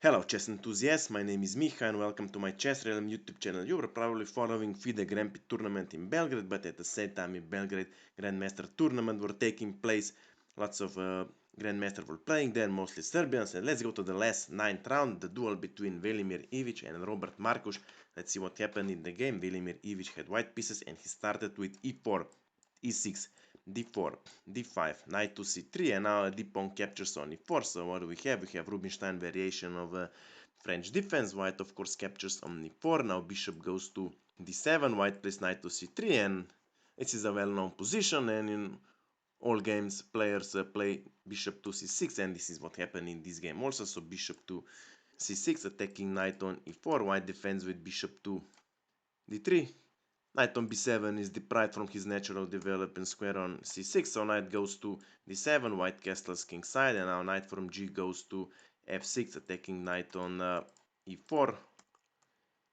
Hello chess enthusiasts, my name is Miha and welcome to my chessrealm YouTube channel. You are probably following FIDE Grand Prix tournament in Belgrade, but at the same time in Belgrade Grandmaster tournament were taking place. Lots of Grandmasters were playing there, mostly Serbians. And let's go to the last 9th round, the duel between Velimir Ivić and Robert Markuš. Let's see what happened in the game. Velimir Ivić had white pieces and he started with e4, e6, d4, d5, knight to c3, and now a d-pawn captures on e4. So what do we have? We have Rubinstein variation of French defense. White, of course, captures on e4. Now bishop goes to d7. White plays knight to c3, and this is a well-known position. And in all games, players play bishop to c6, and this is what happened in this game also. So bishop to c6, attacking knight on e4. White defends with bishop to d3. Knight on b7 is deprived from his natural development square on c6, so knight goes to d7, white castles kingside, and now knight from g goes to f6, attacking knight on e4.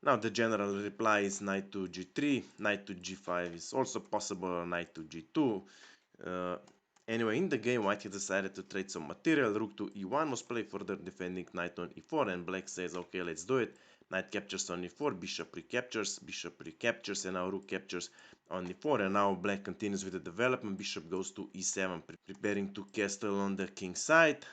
Now the general reply is knight to g3, knight to g5 is also possible, or knight to g2. Anyway, in the game, white has decided to trade some material. Rook to e1 was played, further defending knight on e4, and black says, okay, let's do it. Knight captures on e4, bishop recaptures, and now rook captures on e4, and now black continues with the development. Bishop goes to e7, preparing to castle on the king side.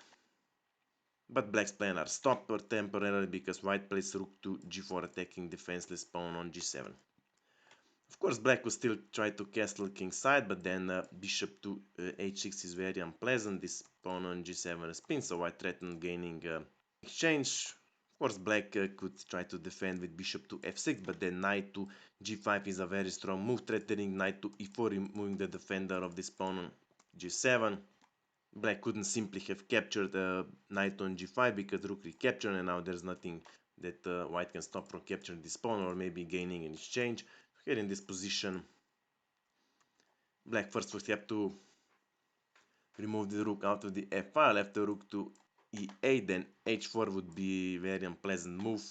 But black's plan are stopped temporarily because white plays rook to g4, attacking defenseless pawn on g7. Of course, black will still try to castle king side, but then bishop to h6 is very unpleasant. This pawn on g7 spins, so white threatened gaining exchange. Of course, black could try to defend with bishop to f6, but then knight to g5 is a very strong move, threatening knight to e4, removing the defender of this pawn on g7. Black couldn't simply have captured knight on g5 because rook recaptured, and now there's nothing that white can stop from capturing this pawn or maybe gaining an exchange. Here in this position, black first would have to remove the rook out of the f file, left the rook to e8, then h4 would be a very unpleasant move.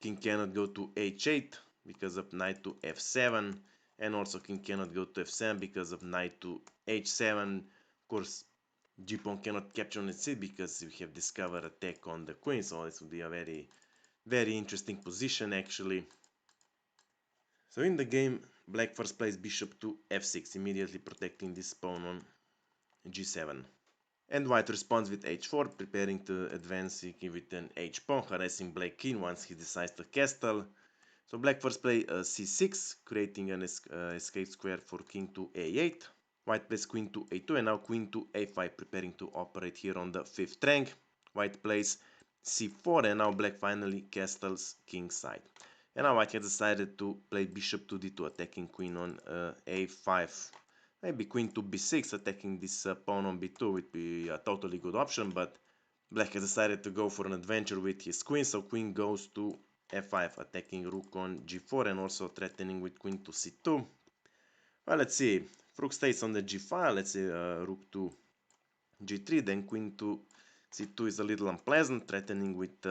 King cannot go to h8 because of knight to f7, and also king cannot go to f7 because of knight to h7. Of course, g-pawn cannot capture on its seat because we have discovered attack on the queen, so this would be a very, very interesting position actually. So in the game, black first plays bishop to f6, immediately protecting this pawn on g7. And white responds with h4, preparing to advance with an h-pawn, harassing black king once he decides to castle. So black first plays c6, creating an escape square for king to a8. White plays queen to a2, and now queen to a5, preparing to operate here on the 5th rank. White plays c4, and now black finally castles king side. And now white has decided to play bishop to d2, attacking queen on a5. Maybe queen to b6, attacking this pawn on b2 would be a totally good option, but black has decided to go for an adventure with his queen, so queen goes to f5, attacking rook on g4 and also threatening with queen to c2. Well, let's see. If rook stays on the g file, let's say rook to g3, then queen to c2 is a little unpleasant, threatening with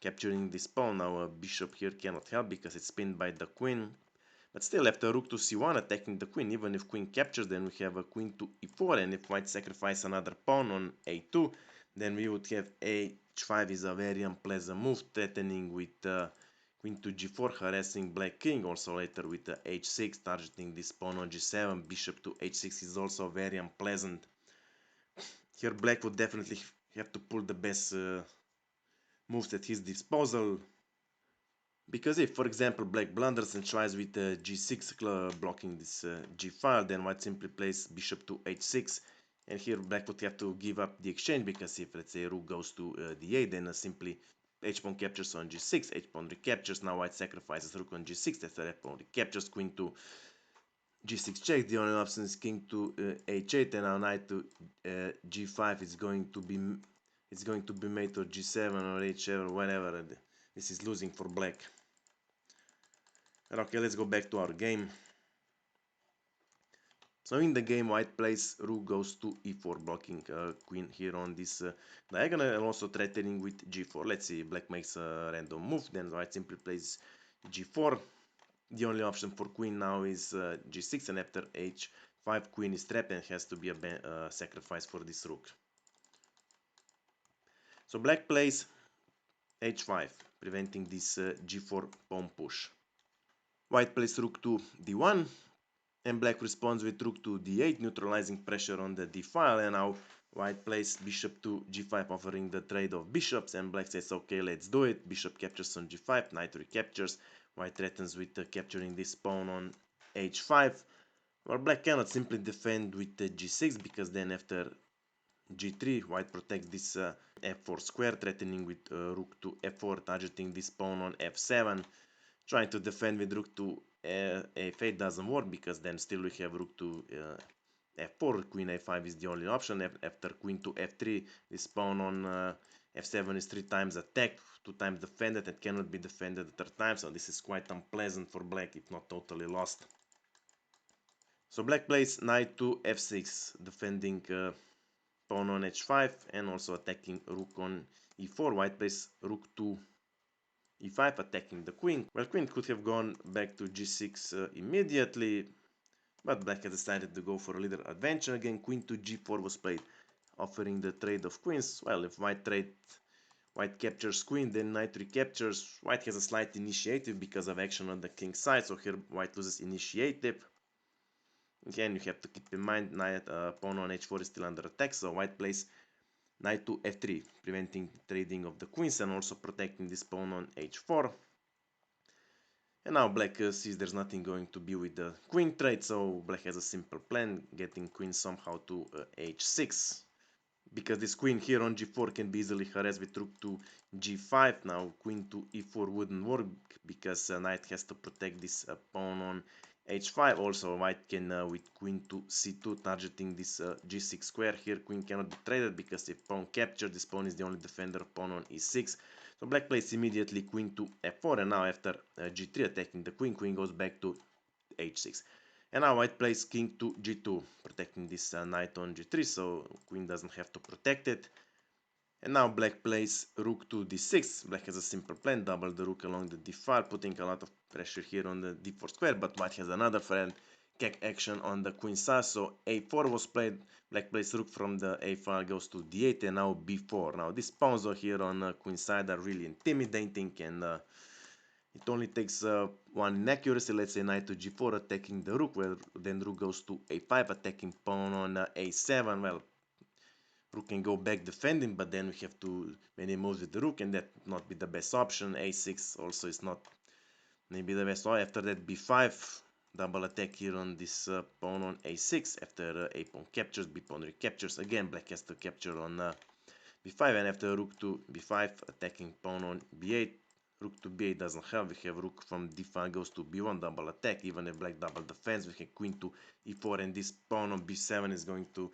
capturing this pawn. Now a bishop here cannot help because it's pinned by the queen. But still, after rook to c1, attacking the queen, even if queen captures, then we have a queen to e4, and if white sacrifice another pawn on a2, then we would have h5 is a very unpleasant move, threatening with queen to g4, harassing black king. Also later with the h6, targeting this pawn on g7, bishop to h6 is also very unpleasant. Here black would definitely have to pull the best moves at his disposal. Because if, for example, black blunders and tries with g6 blocking this g file, then white simply plays bishop to h6, and here black would have to give up the exchange, because if, let's say, rook goes to d8, then simply h-pawn captures on g6, h-pawn recaptures. Now white sacrifices rook on g6, after f-pawn recaptures, queen to g6 check. The only option is king to h8, and now knight to g5 is going to be made to g7 or h7 or whatever. This is losing for black. Okay, let's go back to our game. So in the game, white plays rook goes to e4, blocking queen here on this diagonal, and also threatening with g4. Let's see, black makes a random move, then white simply plays g4. The only option for queen now is g6, and after h5, queen is trapped and has to be a sacrifice for this rook. So black plays h5, preventing this g4 pawn push. White plays rook to d1, and black responds with rook to d8, neutralizing pressure on the d file, and now white plays bishop to g5, offering the trade of bishops, and black says, okay, let's do it. Bishop captures on g5, knight recaptures. White threatens with capturing this pawn on h5. Well, black cannot simply defend with g6, because then after g3, white protects this f4 square, threatening with rook to f4, targeting this pawn on f7. Trying to defend with rook to f8 doesn't work, because then still we have rook to f4, queen a5 is the only option. After queen to f3, this pawn on f7 is 3 times attacked, 2 times defended, and cannot be defended a third time, so this is quite unpleasant for black, if not totally lost. So black plays knight to f6, defending pawn on h5 and also attacking rook on e4. White plays rook to e5, attacking the queen. Well, queen could have gone back to g6 immediately, but black has decided to go for a little adventure. Again, queen to g4 was played, offering the trade of queens. Well, if white captures queen, then knight recaptures. White has a slight initiative because of action on the king side, so here white loses initiative. Again, you have to keep in mind pawn on h4 is still under attack, so white plays knight to f3, preventing trading of the queens and also protecting this pawn on h4. And now black sees there's nothing going to be with the queen trade, so black has a simple plan, getting queen somehow to h6. Because this queen here on g4 can be easily harassed with rook to g5. Now queen to e4 wouldn't work, because knight has to protect this pawn on h5. Also white can with queen to c2, targeting this g6 square. Here queen cannot be traded, because if pawn captured, this pawn is the only defender of pawn on e6. So black plays immediately queen to f4, and now after g3 attacking the queen, queen goes back to h6. And now white plays king to g2, protecting this knight on g3, so queen doesn't have to protect it. And now black plays rook to d6. Black has a simple plan, double the rook along the d file, putting a lot of pressure here on the d4 square, but white has another friend, action on the queen side, so a4 was played. Black plays rook from the a file, goes to d8, and now b4. Now these pawns here on queen side are really intimidating, and it only takes one inaccuracy, let's say knight to g4, attacking the rook, where then rook goes to a5, attacking pawn on a7. Well, rook can go back defending, but then we have to many moves with the rook, and that not be the best option. a6 also is not maybe the best. After that b5, double attack here on this pawn on a6. After a pawn captures, b pawn recaptures. Again, black has to capture on b5, and after rook to b5, attacking pawn on b8. Rook to b8 doesn't help. We have rook from d5 goes to b1, double attack. Even if black double defends, we have queen to e4, and this pawn on b7 is going to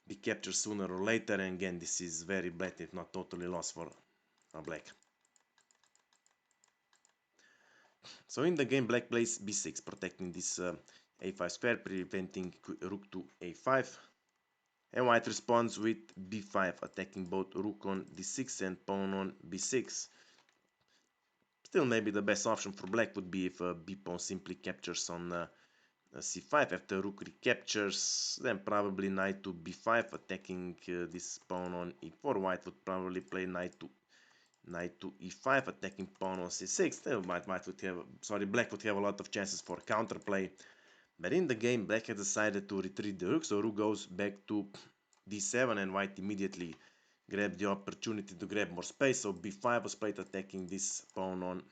be captured sooner or later. And again, this is very bad, if not totally lost for black. So in the game, black plays b6, protecting this a5 square, preventing rook to a5. And white responds with b5, attacking both rook on d6 and pawn on b6. Still, maybe the best option for black would be if b pawn simply captures on c5. After rook recaptures, then probably knight to b5, attacking this pawn on e4. White would probably play knight to e5, attacking pawn on c6. Then black would have a lot of chances for counterplay. But in the game, black has decided to retreat the rook, so rook goes back to d7, and white immediately grabbed the opportunity to grab more space, so b5 was played, attacking this pawn on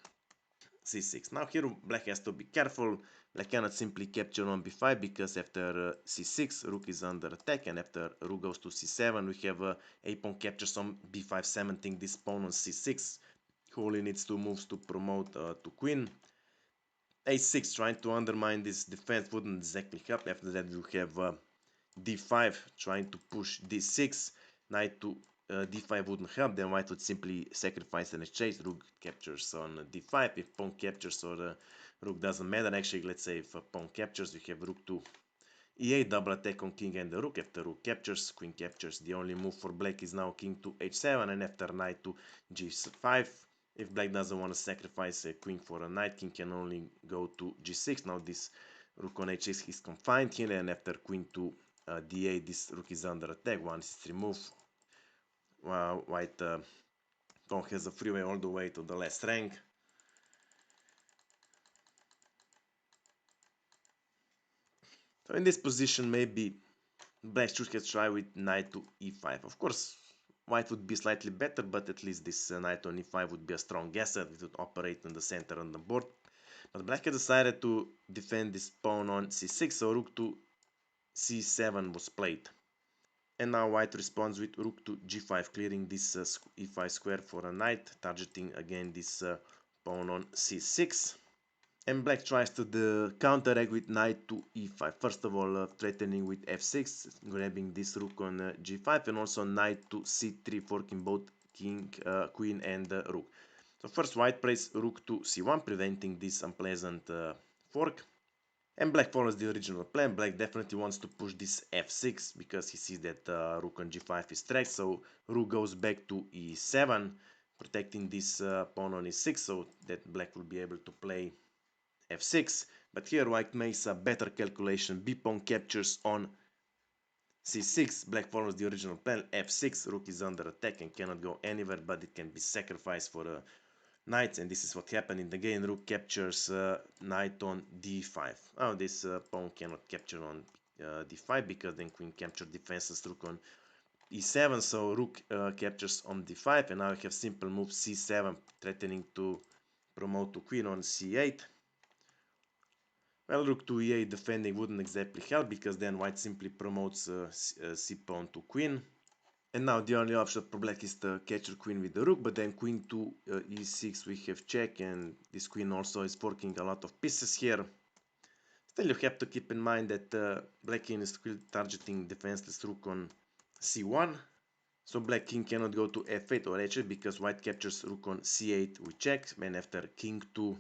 c6. Now here black has to be careful. Black cannot simply capture on b5, because after c6 rook is under attack, and after rook goes to c7 we have a pawn captures on b5, cementing this pawn on c6, who only needs 2 moves to promote to queen. a6 trying to undermine this defense wouldn't exactly help. After that we have d5 trying to push d6. Knight to d5 wouldn't help, then white would simply sacrifice an exchange. Rook captures on d5. If pawn captures or rook, doesn't matter. Actually, let's say if pawn captures, we have rook to e8, double attack on king and the rook. After rook captures, queen captures. The only move for black is now king to h7, and after knight to g5. If black doesn't want to sacrifice a queen for a knight, king can only go to g6. Now this rook on h6 is confined here, and after queen to d8, this rook is under attack. Once it's removed, white Pawn has a freeway all the way to the last rank. So in this position, maybe black should have tried with knight to e5. Of course, white would be slightly better, but at least this knight on e5 would be a strong asset. It would operate in the center on the board. But black had decided to defend this pawn on c6, so rook to c7 was played. And now white responds with rook to g5, clearing this e5 square for a knight, targeting again this pawn on c6. And black tries to counteract with knight to e5. First of all, threatening with f6, grabbing this rook on g5, and also knight to c3, forking both king, queen, and rook. So first white plays rook to c1, preventing this unpleasant fork. And black follows the original plan. Black definitely wants to push this f6 because he sees that rook on g5 is tracked. So rook goes back to e7, protecting this pawn on e6, so that black will be able to play f6, but here white makes a better calculation. B-pawn captures on c6, black follows the original plan, f6, rook is under attack and cannot go anywhere, but it can be sacrificed for a knight, and this is what happened in the game. Rook captures knight on d5. Now this pawn cannot capture on d5 because then queen capture defenses rook on e7, so rook captures on d5, and now we have simple move c7, threatening to promote to queen on c8. Well, rook to e8 defending wouldn't exactly help because then white simply promotes c-pawn to queen. And now the only option for black is to capture queen with the rook, but then queen to e6 we have check, and this queen also is forking a lot of pieces here. Still you have to keep in mind that black king is still targeting defenseless rook on c1. So black king cannot go to f8 or h8 because white captures rook on c8 with check, and after king to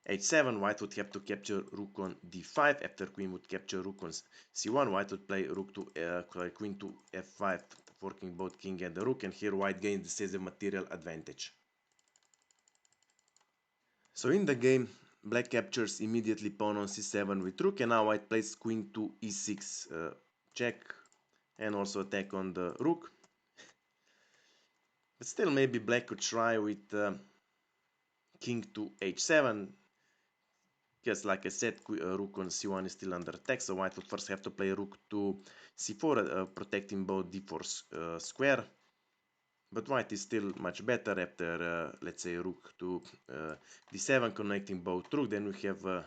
h7, white would have to capture rook on d5. After queen would capture rook on c1, white would play rook to queen to f5, forking both king and the rook, and here white gains decisive material advantage. So in the game, black captures immediately pawn on c7 with rook, and now white plays queen to e6, check, and also attack on the rook. But still, maybe black could try with king to h7. Yes, like I said, rook on c1 is still under attack, so white would first have to play rook to c4, protecting both d4 square. But white is still much better after, let's say, rook to d7, connecting both rook. Then we have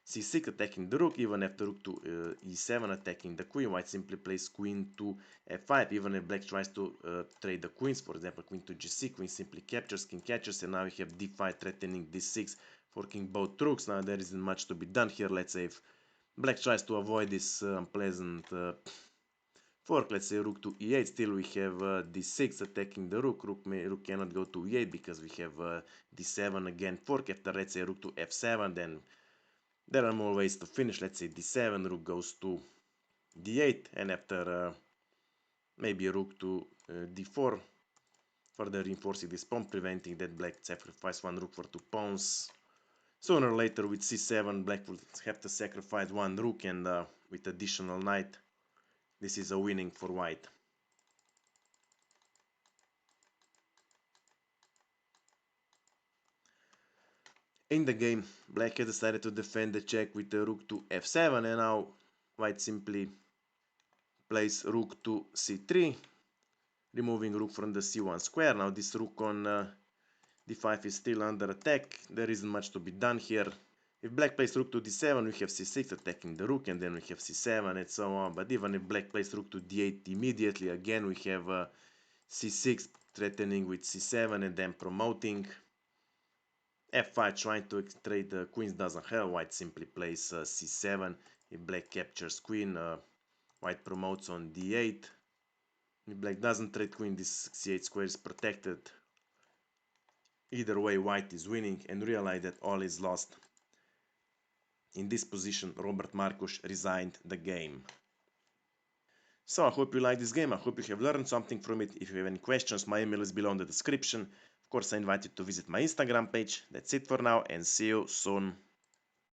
c6 attacking the rook, even after rook to e7 attacking the queen. White simply plays queen to f5, even if black tries to trade the queens, for example, queen to g6, queen simply captures, king catches, and now we have d5 threatening d6, forking both rooks. Now there isn't much to be done here. Let's say if black tries to avoid this unpleasant fork, let's say rook to e8, still we have d6 attacking the rook. Rook cannot go to e8 because we have d7 again fork. After, let's say, rook to f7, then there are more ways to finish. Let's say d7, rook goes to d8, and after maybe rook to d4, further reinforcing this pawn, preventing that black sacrifice one rook for two pawns. Sooner or later with c7, black will have to sacrifice one rook, and with additional knight, this is a winning for white. In the game, black has decided to defend the check with the rook to f7, and now white simply plays rook to c3, removing rook from the c1 square. Now this rook on d5 is still under attack. There isn't much to be done here. If black plays rook to d7, we have c6 attacking the rook, and then we have c7 and so on. But even if black plays rook to d8 immediately, again we have c6 threatening with c7 and then promoting. f5 trying to trade the queens doesn't help. White simply plays c7. If black captures queen, white promotes on d8. If black doesn't trade queen, this c8 square is protected. Either way, white is winning, and realize that all is lost. In this position, Robert Markuš resigned the game. So I hope you like this game. I hope you have learned something from it. If you have any questions, my email is below in the description. Of course, I invite you to visit my Instagram page. That's it for now, and see you soon.